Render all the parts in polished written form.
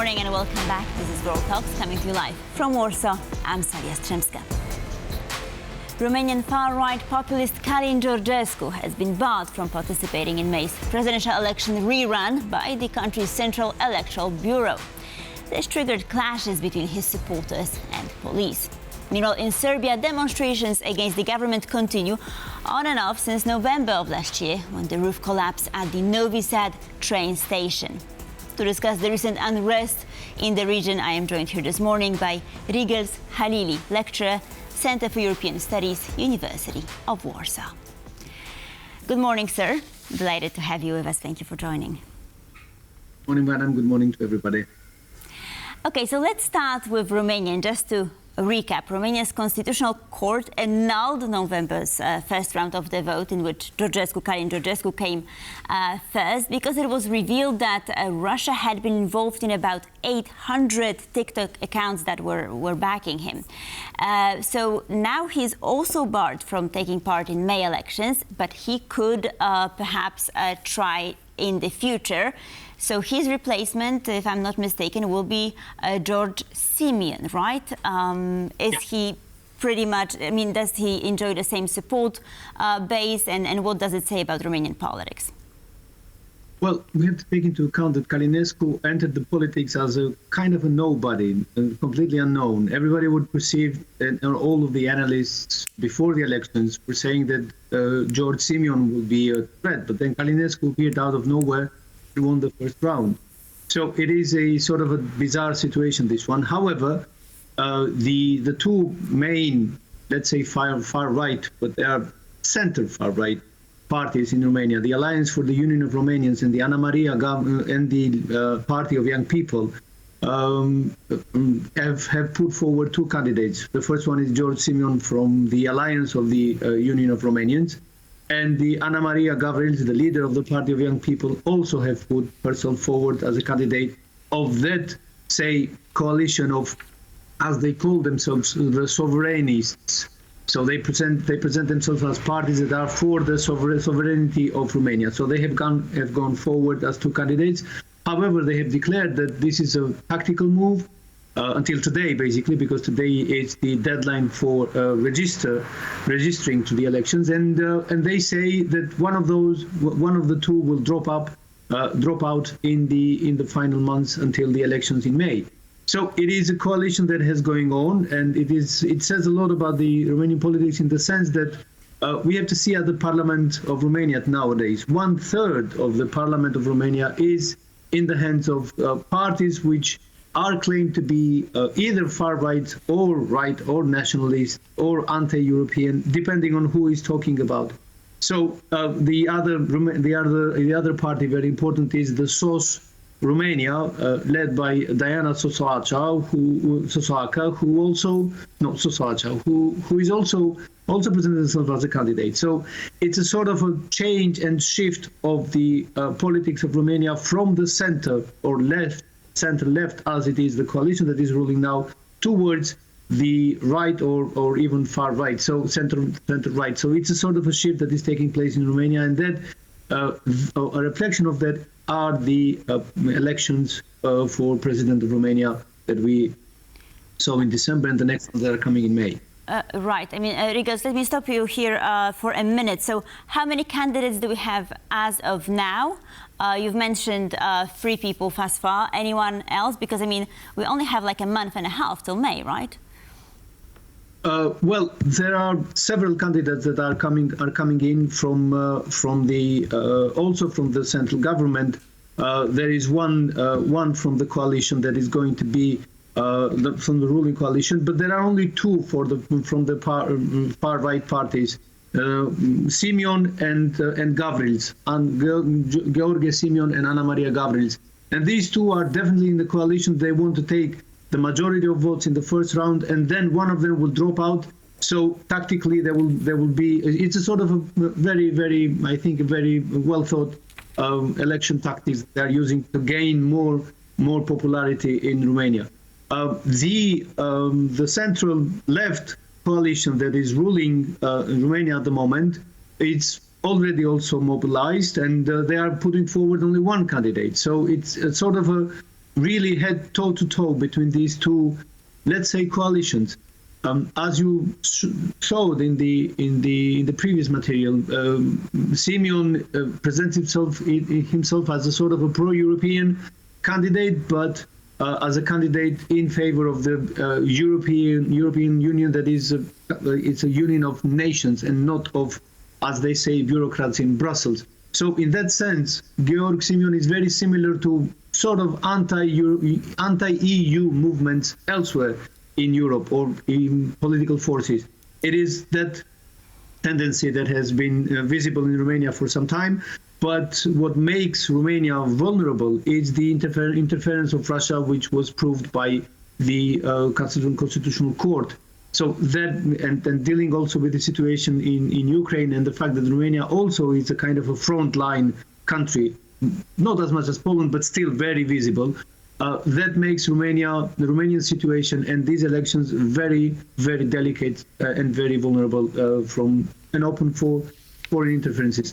morning and welcome back. This is World Talks coming to you live from Warsaw. I'm Salia Strzemska. Romanian far-right populist Calin Georgescu has been barred from participating in May's presidential election rerun by the country's Central Electoral Bureau. This triggered clashes between his supporters and police. Meanwhile, in Serbia, demonstrations against the government continue on and off since November of last year, when the roof collapsed at the Novi Sad train station. To discuss the recent unrest in the region, I am joined here this morning by Riegels Halili, lecturer, Center for European Studies, University of Warsaw. Good morning, sir. Delighted to have you with us. Thank you for joining. Good morning, madam. Good morning to everybody. Okay, so let's start with Romania. And just to recap, Romania's Constitutional Court annulled November's first round of the vote, in which Calin Georgescu came first, because it was revealed that Russia had been involved in about 800 TikTok accounts that were backing him. So now he's also barred from taking part in May elections, but he could perhaps try in the future. So his replacement, if I'm not mistaken, will be George Simeon, right? Is he pretty much, I mean, does he enjoy the same support base? And what does it say about Romanian politics? Well, we have to take into account that Calinescu entered the politics as a kind of a nobody, completely unknown. Everybody would perceive, and all of the analysts before the elections were saying that George Simeon would be a threat, but then Calinescu appeared out of nowhere. He won the first round. So it is a sort of a bizarre situation, this one. However, the two main, let's say far right, but they are center far right parties in Romania, the Alliance for the Union of Romanians and the Ana Maria and the Party of Young People, have put forward two candidates. The first one is George Simeon from the Alliance of the Union of Romanians. And the Ana Maria Gavrils, the leader of the Party of Young People, also have put herself forward as a candidate of that, say, coalition of, as they call themselves, the sovereignists. So they present themselves as parties that are for the sovereignty of Romania. So they have gone forward as two candidates. However, they have declared that this is a tactical move. Until today, basically, because today is the deadline for registering to the elections, and they say that one of the two will drop out in the final months until the elections in May. So it is a coalition that has going on, and it says a lot about the Romanian politics in the sense that we have to see at the Parliament of Romania nowadays. 1/3 of the Parliament of Romania is in the hands of parties which are claimed to be either far right or nationalist or anti-European, depending on who is talking about. So the other party, very important, is the SOS Romania, led by Diana Sosoaca, who is also presented herself as a candidate. So it's a sort of a change and shift of the politics of Romania from the center or center-left, as it is the coalition that is ruling now, towards the right or even far right, so center-right. So it's a sort of a shift that is taking place in Romania, and that a reflection of that are the elections for President of Romania that we saw in December, and the next ones that are coming in May. Right. I mean, Riegels, let me stop you here for a minute. So how many candidates do we have as of now? You've mentioned 3 people thus far. Anyone else? Because, I mean, we only have like a month and a half till May, right? Well, there are several candidates that are coming in from the also from the central government. There is one from the coalition that is going to be from the ruling coalition, but there are only 2 from the far right parties. Simeon and Gavrils, and George Simeon and Ana Maria Gavrils. And these 2 are definitely in the coalition. They want to take the majority of votes in the first round, and then one of them will drop out. So tactically, there will be. It's a sort of a very, very, I think, a very well thought election tactics they are using to gain more popularity in Romania. The central left coalition that is ruling in Romania at the moment, it's already also mobilized, and they are putting forward only one candidate. So it's a sort of really head toe-to-toe between these two, let's say, coalitions. As you showed in the previous material, Simeon presents himself as a sort of a pro-European candidate, but as a candidate in favor of the European Union, that is, it's a union of nations and not of, as they say, bureaucrats in Brussels. So in that sense, Georg Simeon is very similar to sort of anti-EU movements elsewhere in Europe or in political forces. It is that tendency that has been visible in Romania for some time. But what makes Romania vulnerable is the interference of Russia, which was proved by the Constitutional Court. So that, and dealing also with the situation in Ukraine and the fact that Romania also is a kind of a frontline country, not as much as Poland, but still very visible. That makes the Romanian situation and these elections very, very delicate and very vulnerable from and open for foreign interferences.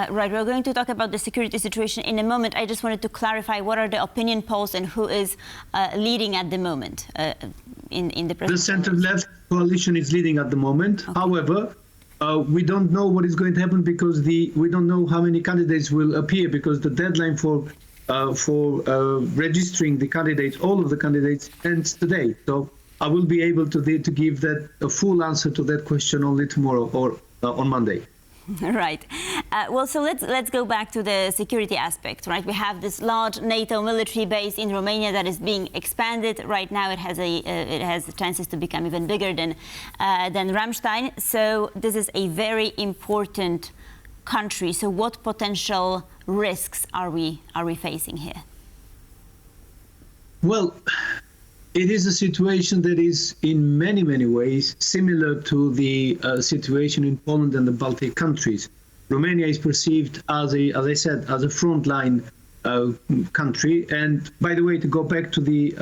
Right, we're going to talk about the security situation in a moment. I just wanted to clarify what are the opinion polls and who is leading at the moment in the presidential. The center-left coalition is leading at the moment. Okay. However, we don't know what is going to happen because we don't know how many candidates will appear because the deadline for registering the candidates, all of the candidates, ends today. So I will be able to give that a full answer to that question only tomorrow or on Monday. Right. Well, so let's go back to the security aspect, right? We have this large NATO military base in Romania that is being expanded. Right now, it has chances to become even bigger than Ramstein. So this is a very important country. So what potential risks are we facing here? Well, it is a situation that is in many, many ways similar to the situation in Poland and the Baltic countries. Romania is perceived as as I said, as a frontline country. And by the way, to go back to the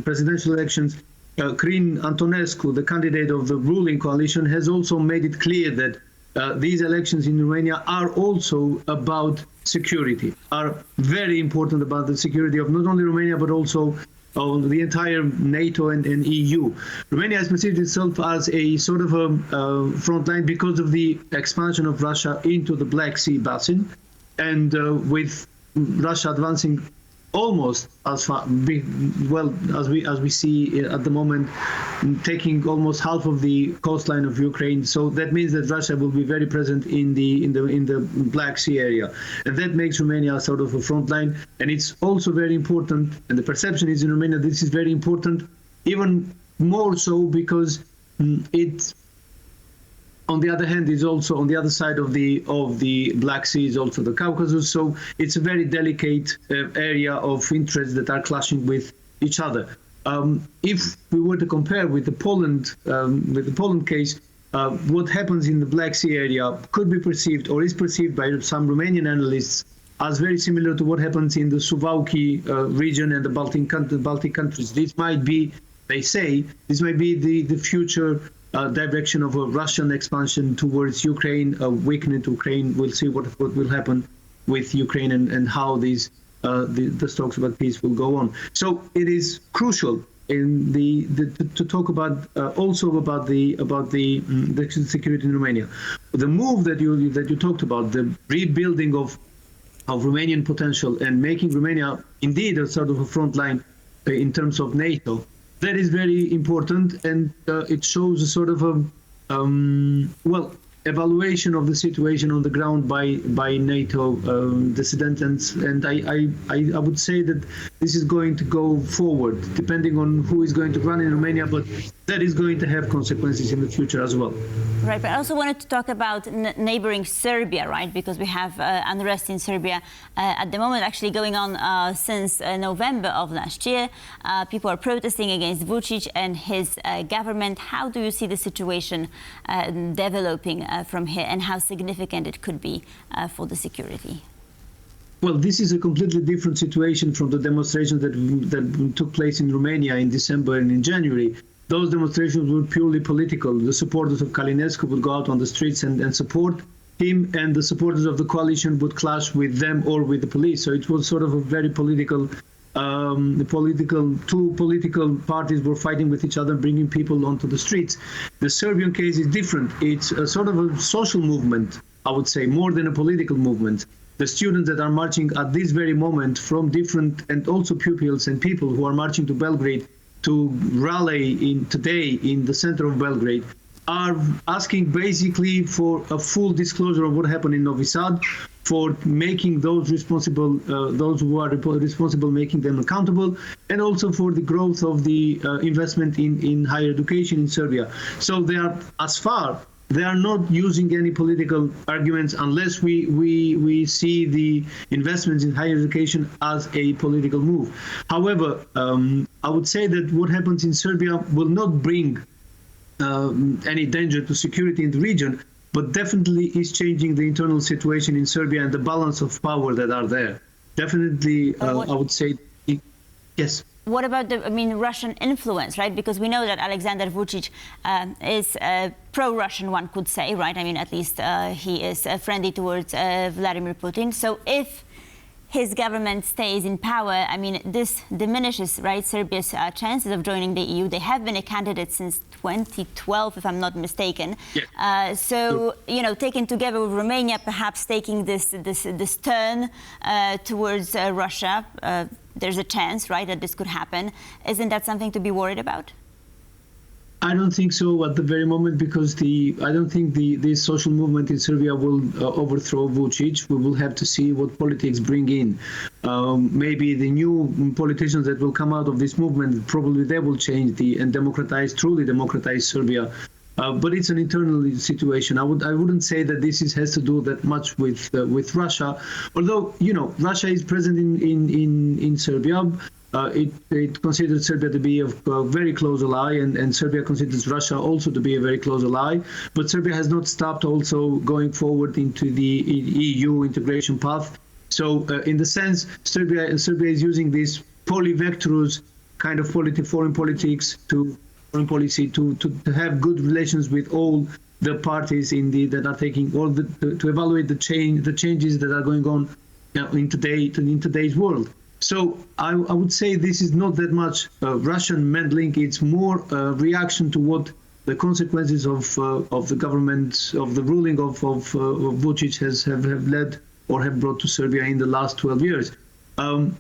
presidential elections, Calin Georgescu, the candidate of the ruling coalition, has also made it clear that these elections in Romania are also about security, are very important about the security of not only Romania, but also the entire NATO and EU. Romania has perceived itself as a sort of a front line because of the expansion of Russia into the Black Sea basin, and with Russia advancing almost as far, well, as we see at the moment, taking almost half of the coastline of Ukraine. So that means that Russia will be very present in the Black Sea area, and that makes Romania sort of a front line. And it's also very important, and the perception is in Romania this is very important, even more so because it, on the other hand, is also on the other side of the Black Sea is also the Caucasus. So it's a very delicate area of interests that are clashing with each other. If we were to compare with the Poland case, what happens in the Black Sea area could be perceived or is perceived by some Romanian analysts as very similar to what happens in the Suwałki region and the Baltic countries. This might be, they say, this might be the future direction of a Russian expansion towards Ukraine, a weakened Ukraine. We'll see what will happen with Ukraine and how these the talks about peace will go on. So it is crucial in to talk about also about the security in Romania. The move that you talked about, the rebuilding of Romanian potential and making Romania indeed a sort of a front line in terms of NATO. That is very important, and it shows a sort of a evaluation of the situation on the ground by NATO dissidents, and I would say that this is going to go forward, depending on who is going to run in Romania, but that is going to have consequences in the future as well. Right, but I also wanted to talk about neighboring Serbia, right? Because we have unrest in Serbia at the moment, actually going on since November of last year. People are protesting against Vučić and his government. How do you see the situation developing from here, and how significant it could be for the security? Well, this is a completely different situation from the demonstrations that took place in Romania in December and in January. Those demonstrations were purely political. The supporters of Calin Georgescu would go out on the streets and support him, and the supporters of the coalition would clash with them or with the police. So it was sort of a very political two political parties were fighting with each other, bringing people onto the streets. The Serbian case is different. It's a sort of a social movement, I would say, more than a political movement. The students that are marching at this very moment from different, and also pupils and people who are marching to Belgrade to rally today in the center of Belgrade, are asking basically for a full disclosure of what happened in Novi Sad, for making those responsible, those who are responsible, making them accountable, and also for the growth of the investment in higher education in Serbia. So they are not using any political arguments unless we see the investments in higher education as a political move. However, I would say that what happens in Serbia will not bring any danger to security in the region, but definitely is changing the internal situation in Serbia and the balance of power that are there. Definitely, I would say, yes. What about the, Russian influence, right? Because we know that Alexander Vučić is pro-Russian, one could say, right? At least he is friendly towards Vladimir Putin. So if his government stays in power, this diminishes, right, Serbia's chances of joining the EU. They have been a candidate since 2012, if I'm not mistaken. Yes. Taken together with Romania, perhaps taking this turn towards Russia, there's a chance, right, that this could happen. Isn't that something to be worried about? I don't think so at the very moment, because I don't think this social movement in Serbia will overthrow Vučić. We will have to see what politics bring in. Maybe the new politicians that will come out of this movement, probably they will change and truly democratize Serbia. But it's an internal situation. I wouldn't say that this has to do that much with Russia. Although, Russia is present in Serbia. It considers Serbia to be a very close ally, and Serbia considers Russia also to be a very close ally. But Serbia has not stopped also going forward into the EU integration path. So in the sense, Serbia is using this polyvectorous kind of foreign policy to have good relations with all the parties that are taking to evaluate the changes that are going on in today's world. So I would say this is not that much Russian meddling. It's more a reaction to what the consequences of the government, of the ruling of Vučić have led or have brought to Serbia in the last 12 years. To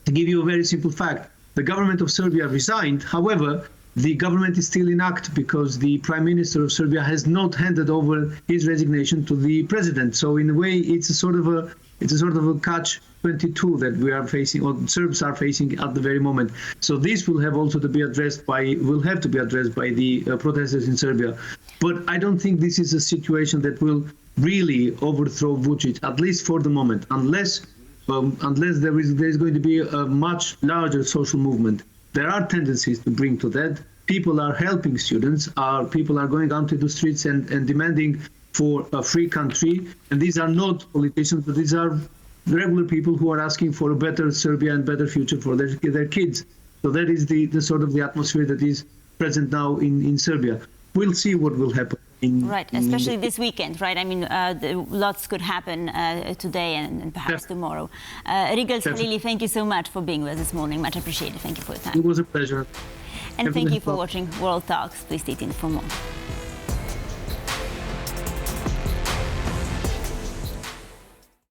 give you a very simple fact, the government of Serbia resigned. However, the government is still in act because the Prime Minister of Serbia has not handed over his resignation to the president. So in a way, it's a sort of a catch-22 that we are facing, or Serbs are facing at the very moment. So this will have to be addressed by the protesters in Serbia. But I don't think this is a situation that will really overthrow Vučić, at least for the moment, unless there is going to be a much larger social movement. There are tendencies to bring to that. People are helping students. People are going onto the streets and demanding for a free country. And these are not politicians, but these are regular people who are asking for a better Serbia and better future for their kids. So that is the sort of the atmosphere that is present now in Serbia. We'll see what will happen. Right, especially this weekend, right? Lots could happen today and perhaps tomorrow. Rigel Salili, thank you so much for being with us this morning. Much appreciated. Thank you for your time. It was a pleasure. And thank you for watching World Talks. Please stay tuned for more.